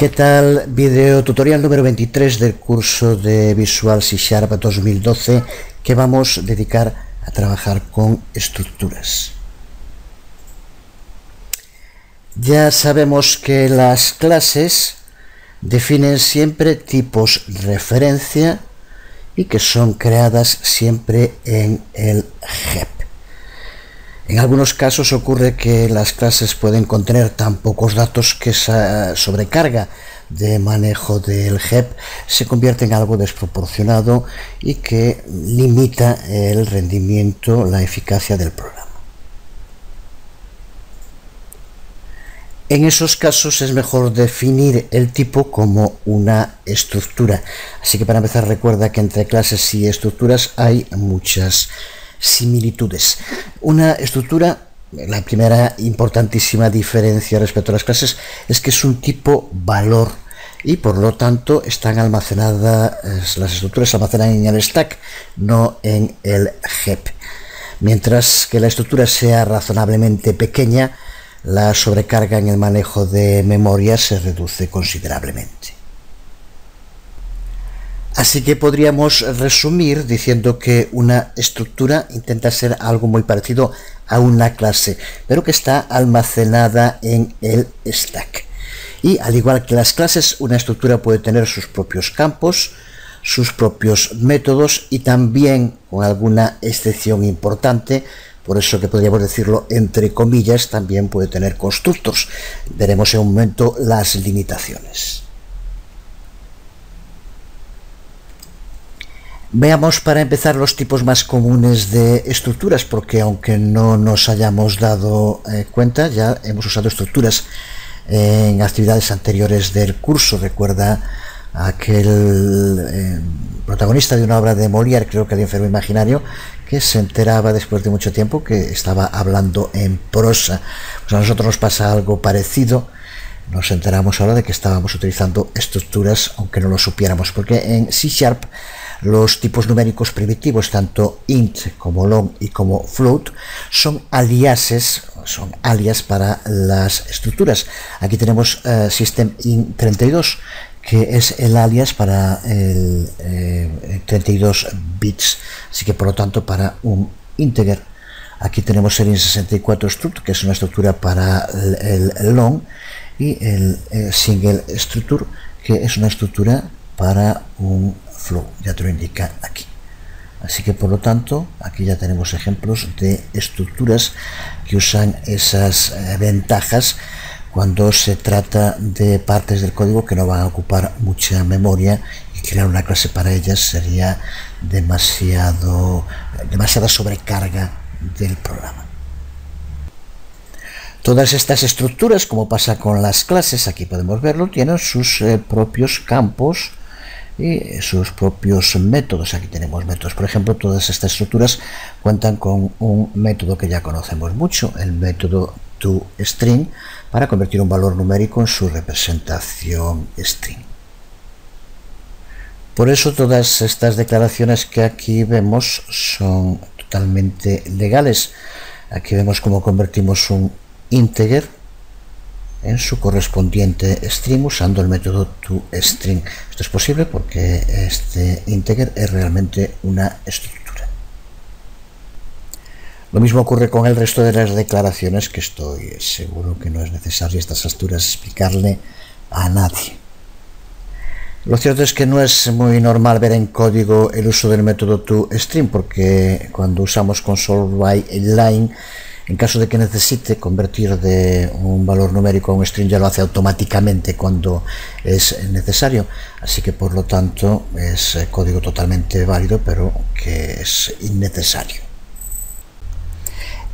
¿Qué tal? Video tutorial número 23 del curso de Visual C# 2012 que vamos a dedicar a trabajar con estructuras. Ya sabemos que las clases definen siempre tipos referencia y que son creadas siempre en el GEP. En algunos casos ocurre que las clases pueden contener tan pocos datos que esa sobrecarga de manejo del GEP se convierte en algo desproporcionado y que limita el rendimiento, la eficacia del programa. En esos casos es mejor definir el tipo como una estructura. Así que para empezar, recuerda que entre clases y estructuras hay muchas similitudes. Una estructura, la primera importantísima diferencia respecto a las clases es que es un tipo valor y por lo tanto están almacenadas, las estructuras se almacenan en el stack, no en el GEP. Mientras que la estructura sea razonablemente pequeña, la sobrecarga en el manejo de memoria se reduce considerablemente. Así que podríamos resumir diciendo que una estructura intenta ser algo muy parecido a una clase, pero que está almacenada en el stack. Y al igual que las clases, una estructura puede tener sus propios campos, sus propios métodos y también, con alguna excepción importante, por eso que podríamos decirlo entre comillas, también puede tener constructos. Veremos en un momento las limitaciones. Veamos para empezar los tipos más comunes de estructuras, porque aunque no nos hayamos dado cuenta, ya hemos usado estructuras en actividades anteriores del curso. Recuerda aquel protagonista de una obra de Molière, creo que El enfermo imaginario, que se enteraba después de mucho tiempo que estaba hablando en prosa. Pues a nosotros nos pasa algo parecido. Nos enteramos ahora de que estábamos utilizando estructuras aunque no lo supiéramos, porque en C# los tipos numéricos primitivos, tanto int como long y como float, son aliases, son alias para las estructuras. Aquí tenemos systemInt32, que es el alias para el 32 bits, así que por lo tanto para un integer. Aquí tenemos el int64 struct, que es una estructura para el long, y el single structure, que es una estructura para un flow, ya te lo indica aquí. Así que por lo tanto aquí ya tenemos ejemplos de estructuras que usan esas ventajas cuando se trata de partes del código que no van a ocupar mucha memoria, y crear una clase para ellas sería demasiada sobrecarga del programa. Todas estas estructuras, como pasa con las clases, aquí podemos verlo, tienen sus propios campos y sus propios métodos. Aquí tenemos métodos. Por ejemplo, todas estas estructuras cuentan con un método que ya conocemos mucho, el método toString, para convertir un valor numérico en su representación string. Por eso todas estas declaraciones que aquí vemos son totalmente legales. Aquí vemos cómo convertimos un integer en su correspondiente string usando el método toString. Esto es posible porque este integer es realmente una estructura. Lo mismo ocurre con el resto de las declaraciones, que estoy seguro que no es necesario a estas alturas explicarle a nadie. Lo cierto es que no es muy normal ver en código el uso del método toString, porque cuando usamos console.write_line, en caso de que necesite convertir de un valor numérico a un string, ya lo hace automáticamente cuando es necesario. Así que por lo tanto es código totalmente válido, pero que es innecesario.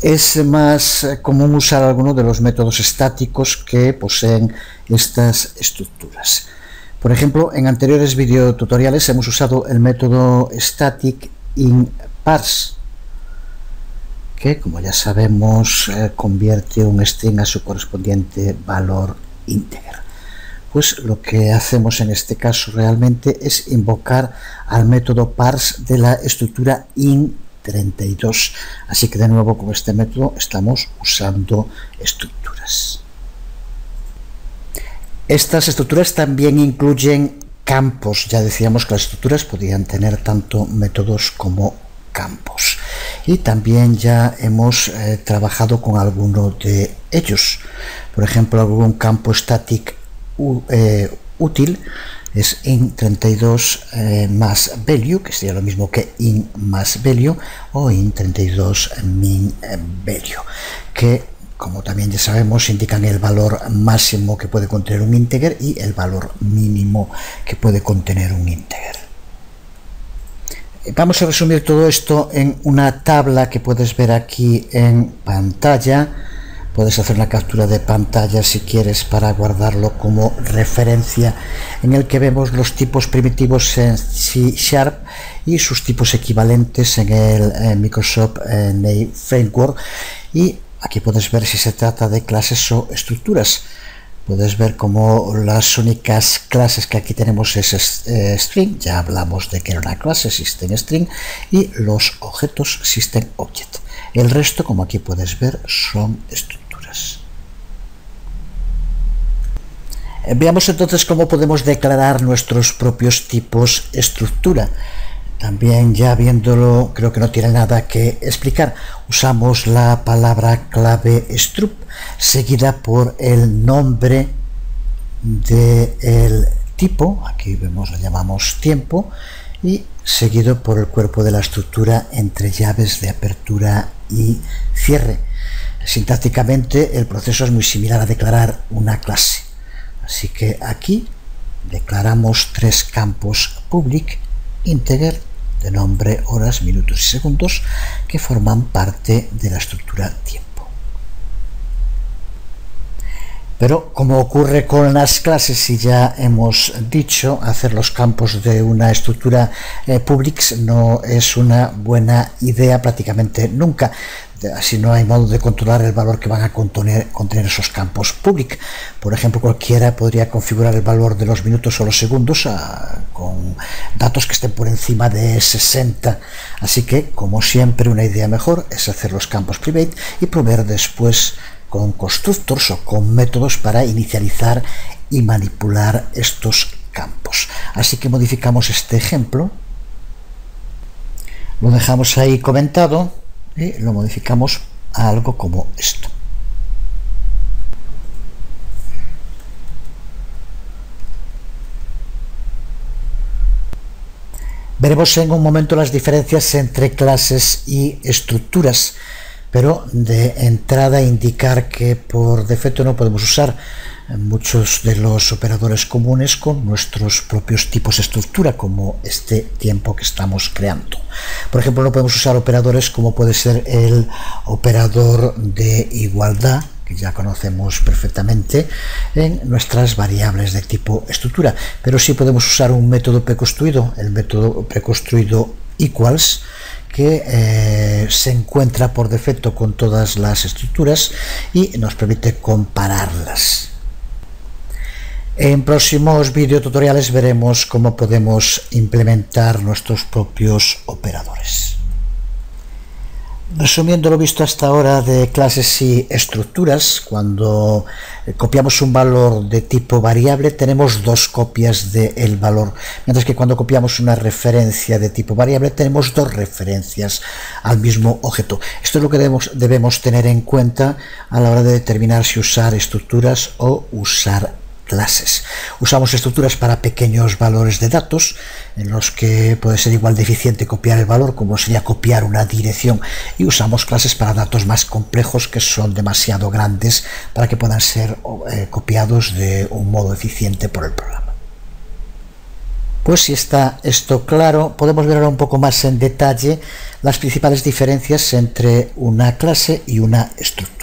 Es más común usar algunos de los métodos estáticos que poseen estas estructuras. Por ejemplo, en anteriores videotutoriales hemos usado el método staticInParse, que, como ya sabemos, convierte un string a su correspondiente valor integer. Pues lo que hacemos en este caso realmente es invocar al método parse de la estructura int32. Así que de nuevo con este método estamos usando estructuras. Estas estructuras también incluyen campos. Ya decíamos que las estructuras podían tener tanto métodos como campos. Y también ya hemos trabajado con alguno de ellos. Por ejemplo, algún campo static útil es int32 más value, que sería lo mismo que int más value, o int32 min value, que, como también ya sabemos, indican el valor máximo que puede contener un integer y el valor mínimo que puede contener un integer. Vamos a resumir todo esto en una tabla que puedes ver aquí en pantalla. Puedes hacer una captura de pantalla si quieres para guardarlo como referencia, en el que vemos los tipos primitivos en C# y sus tipos equivalentes en el Microsoft Name Framework. Y aquí puedes ver si se trata de clases o estructuras. Puedes ver como las únicas clases que aquí tenemos es string, ya hablamos de que era una clase system string, y los objetos system object. El resto, como aquí puedes ver, son estructuras. Veamos entonces cómo podemos declarar nuestros propios tipos estructura. También, ya viéndolo, creo que no tiene nada que explicar. Usamos la palabra clave struct seguida por el nombre del tipo, aquí vemos, lo llamamos tiempo, y seguido por el cuerpo de la estructura entre llaves de apertura y cierre. Sintácticamente el proceso es muy similar a declarar una clase, así que aquí declaramos tres campos public, integer, de nombre, horas, minutos y segundos, que forman parte de la estructura tiempo. Pero, como ocurre con las clases, y ya hemos dicho, hacer los campos de una estructura public no es una buena idea prácticamente nunca. Así no hay modo de controlar el valor que van a contener esos campos public. Por ejemplo, cualquiera podría configurar el valor de los minutos o los segundos con datos que estén por encima de 60. Así que, como siempre, una idea mejor es hacer los campos private y proveer después con constructors o con métodos para inicializar y manipular estos campos. Así que modificamos este ejemplo, lo dejamos ahí comentado y lo modificamos a algo como esto. Veremos en un momento las diferencias entre clases y estructuras, pero de entrada indicar que por defecto no podemos usar muchos de los operadores comunes con nuestros propios tipos de estructura, como este tiempo que estamos creando. Por ejemplo, no podemos usar operadores como puede ser el operador de igualdad, que ya conocemos perfectamente, en nuestras variables de tipo estructura, pero sí podemos usar un método preconstruido, el método preconstruido equals, que se encuentra por defecto con todas las estructuras y nos permite compararlas. En próximos videotutoriales veremos cómo podemos implementar nuestros propios operadores. Resumiendo lo visto hasta ahora de clases y estructuras, cuando copiamos un valor de tipo variable tenemos dos copias del valor, mientras que cuando copiamos una referencia de tipo variable tenemos dos referencias al mismo objeto. Esto es lo que debemos tener en cuenta a la hora de determinar si usar estructuras o usar clases. Usamos estructuras para pequeños valores de datos, en los que puede ser igual de eficiente copiar el valor como sería copiar una dirección, y usamos clases para datos más complejos que son demasiado grandes para que puedan ser copiados de un modo eficiente por el programa. Pues si está esto claro, podemos ver ahora un poco más en detalle las principales diferencias entre una clase y una estructura.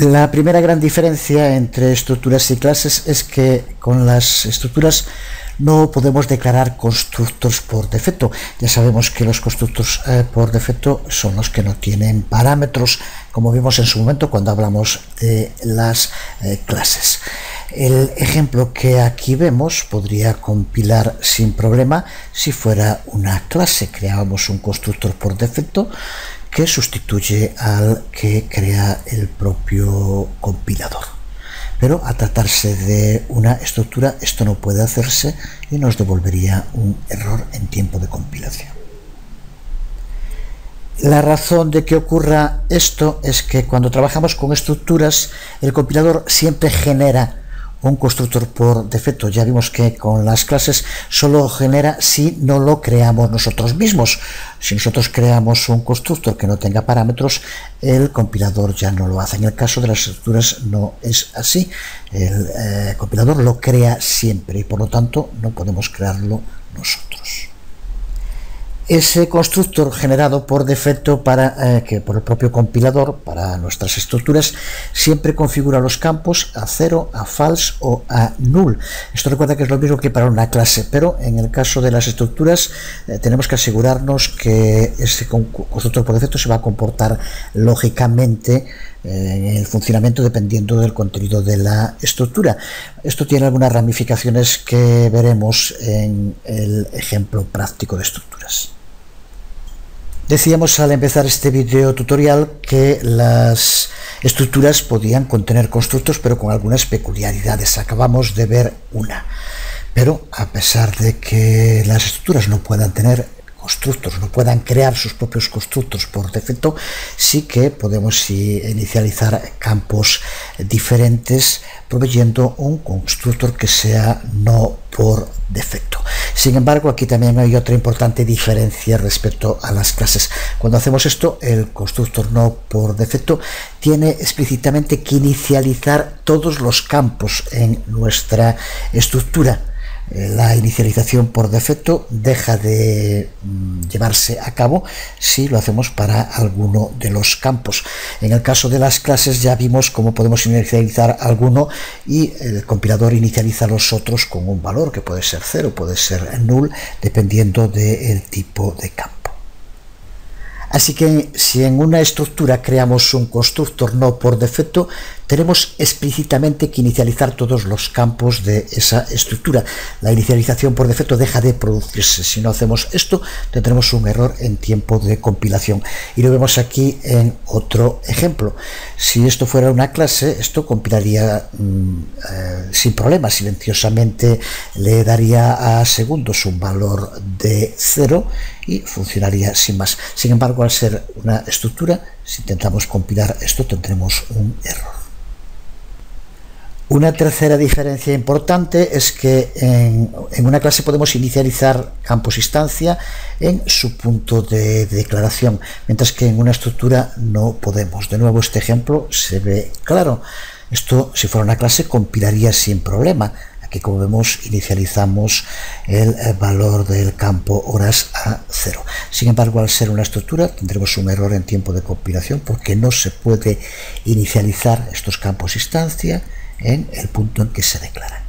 La primera gran diferencia entre estructuras y clases es que con las estructuras no podemos declarar constructors por defecto. Ya sabemos que los constructors por defecto son los que no tienen parámetros, como vimos en su momento cuando hablamos de las clases. El ejemplo que aquí vemos podría compilar sin problema si fuera una clase. Creábamos un constructor por defecto que sustituye al que crea el propio compilador. pero al tratarse de una estructura esto no puede hacerse y nos devolvería un error en tiempo de compilación. La razón de que ocurra esto es que cuando trabajamos con estructuras el compilador siempre genera un constructor por defecto. Ya vimos que con las clases solo genera si no lo creamos nosotros mismos. Si nosotros creamos un constructor que no tenga parámetros, el compilador ya no lo hace. En el caso de las estructuras no es así. El compilador lo crea siempre y por lo tanto no podemos crearlo nosotros. Ese constructor generado por defecto por el propio compilador para nuestras estructuras siempre configura los campos a 0, a false o a null. Esto recuerda que es lo mismo que para una clase, pero en el caso de las estructuras tenemos que asegurarnos que ese constructor por defecto se va a comportar lógicamente en el funcionamiento dependiendo del contenido de la estructura. Esto tiene algunas ramificaciones que veremos en el ejemplo práctico de estructuras. Decíamos al empezar este video tutorial que las estructuras podían contener constructos pero con algunas peculiaridades. Acabamos de ver una. Pero a pesar de que las estructuras no puedan tener constructos, no puedan crear sus propios constructos por defecto, sí que podemos inicializar campos diferentes proveyendo un constructor que sea no por defecto. Sin embargo, aquí también hay otra importante diferencia respecto a las clases. Cuando hacemos esto, el constructor no por defecto tiene explícitamente que inicializar todos los campos en nuestra estructura. La inicialización por defecto deja de llevarse a cabo si lo hacemos para alguno de los campos. En el caso de las clases ya vimos cómo podemos inicializar alguno y el compilador inicializa los otros con un valor que puede ser 0, puede ser null, dependiendo del tipo de campo. Así que si en una estructura creamos un constructor no por defecto, tenemos explícitamente que inicializar todos los campos de esa estructura. La inicialización por defecto deja de producirse. Si no hacemos esto, tendremos un error en tiempo de compilación. Y lo vemos aquí en otro ejemplo. Si esto fuera una clase, esto compilaría sin problema, silenciosamente le daría a segundos un valor de 0 y funcionaría sin más. Sin embargo, al ser una estructura, si intentamos compilar esto, tendremos un error. Una tercera diferencia importante es que en una clase podemos inicializar campos instancia en su punto de declaración, mientras que en una estructura no podemos. De nuevo, este ejemplo se ve claro. Esto, si fuera una clase, compilaría sin problema. Aquí, como vemos, inicializamos el valor del campo horas a 0. Sin embargo, al ser una estructura, tendremos un error en tiempo de compilación porque no se puede inicializar estos campos instancia en el punto en que se declaran.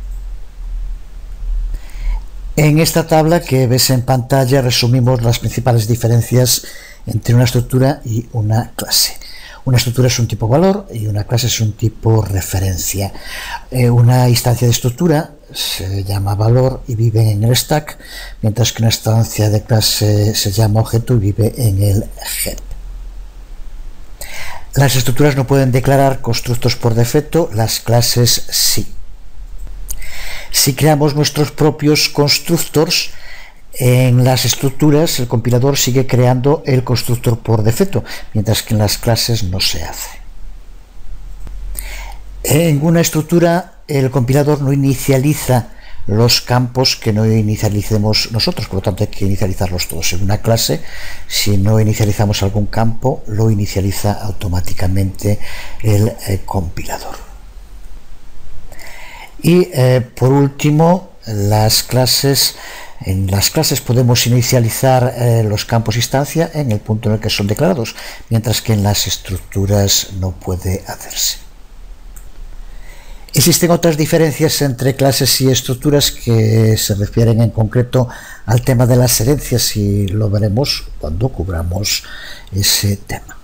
En esta tabla que ves en pantalla resumimos las principales diferencias entre una estructura y una clase. Una estructura es un tipo valor y una clase es un tipo referencia. Una instancia de estructura se llama valor y vive en el stack, mientras que una instancia de clase se llama objeto y vive en el head. Las estructuras no pueden declarar constructos por defecto, las clases sí. Si creamos nuestros propios constructors, en las estructuras el compilador sigue creando el constructor por defecto, mientras que en las clases no se hace. En una estructura el compilador no inicializa los campos que no inicialicemos nosotros, por lo tanto hay que inicializarlos todos. En una clase, si no inicializamos algún campo, lo inicializa automáticamente el compilador. Y por último, en las clases podemos inicializar los campos instancia en el punto en el que son declarados, mientras que en las estructuras no puede hacerse. Existen otras diferencias entre clases y estructuras que se refieren en concreto al tema de las herencias y lo veremos cuando cubramos ese tema.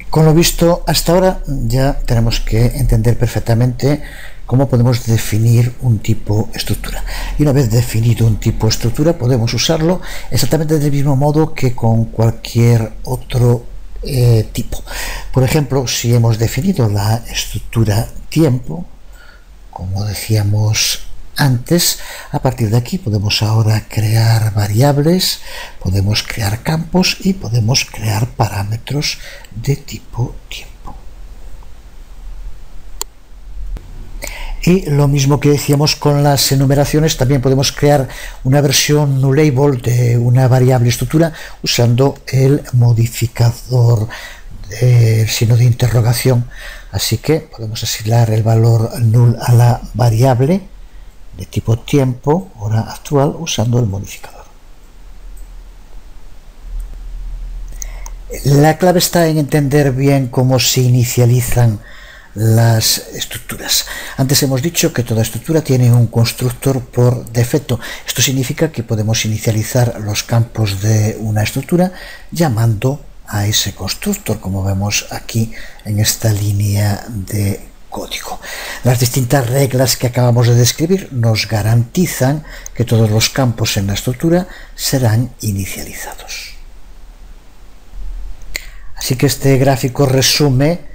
Con lo visto hasta ahora ya tenemos que entender perfectamente cómo podemos definir un tipo estructura. Y una vez definido un tipo estructura podemos usarlo exactamente del mismo modo que con cualquier otro tipo. Por ejemplo, si hemos definido la estructura tiempo, como decíamos antes, a partir de aquí podemos ahora crear variables, podemos crear campos y podemos crear parámetros de tipo tiempo. Y lo mismo que decíamos con las enumeraciones, también podemos crear una versión nullable de una variable estructura usando el modificador del signo de interrogación. Así que podemos asignar el valor null a la variable de tipo tiempo, hora actual, usando el modificador. La clave está en entender bien cómo se inicializan las estructuras. Antes hemos dicho que toda estructura tiene un constructor por defecto. Esto significa que podemos inicializar los campos de una estructura llamando a ese constructor, como vemos aquí en esta línea de código. Las distintas reglas que acabamos de describir nos garantizan que todos los campos en la estructura serán inicializados. Así que este gráfico resume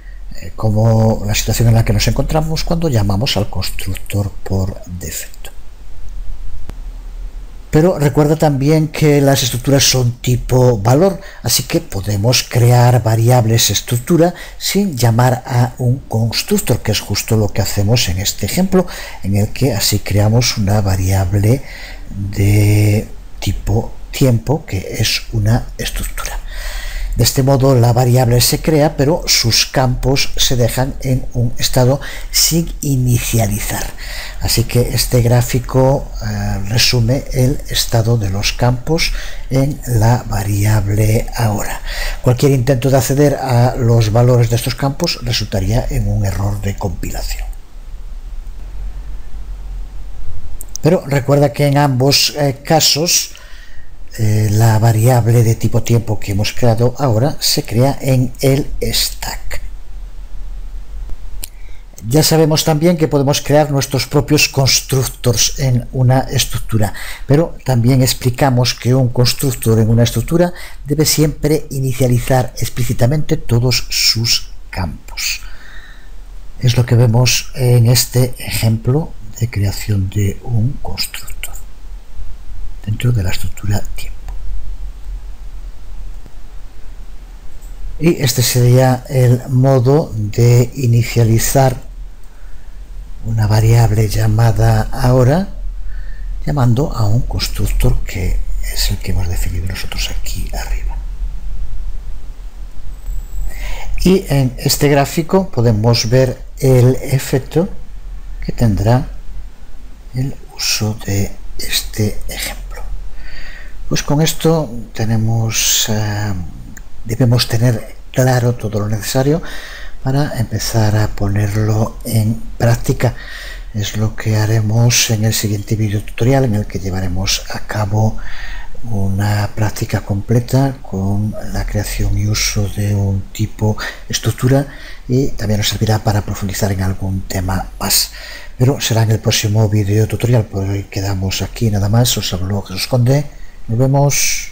como la situación en la que nos encontramos cuando llamamos al constructor por defecto. Pero recuerda también que las estructuras son tipo valor, así que podemos crear variables estructura sin llamar a un constructor, que es justo lo que hacemos en este ejemplo, en el que así creamos una variable de tipo tiempo, que es una estructura. De este modo la variable se crea, pero sus campos se dejan en un estado sin inicializar. Así que este gráfico resume el estado de los campos en la variable ahora. Cualquier intento de acceder a los valores de estos campos resultaría en un error de compilación. Pero recuerda que en ambos casos la variable de tipo tiempo que hemos creado ahora se crea en el stack. Ya sabemos también que podemos crear nuestros propios constructors en una estructura, pero también explicamos que un constructor en una estructura debe siempre inicializar explícitamente todos sus campos. Es lo que vemos en este ejemplo de creación de un constructor dentro de la estructura tiempo. Y este sería el modo de inicializar una variable llamada ahora, llamando a un constructor que es el que hemos definido nosotros aquí arriba. Y en este gráfico podemos ver el efecto que tendrá el uso de este ejemplo. Pues con esto debemos tener claro todo lo necesario para empezar a ponerlo en práctica. Es lo que haremos en el siguiente video tutorial, en el que llevaremos a cabo una práctica completa con la creación y uso de un tipo estructura, y también nos servirá para profundizar en algún tema más. Pero será en el próximo video tutorial. Por hoy quedamos aquí nada más. Os habló Jesús Conde. Nos vemos.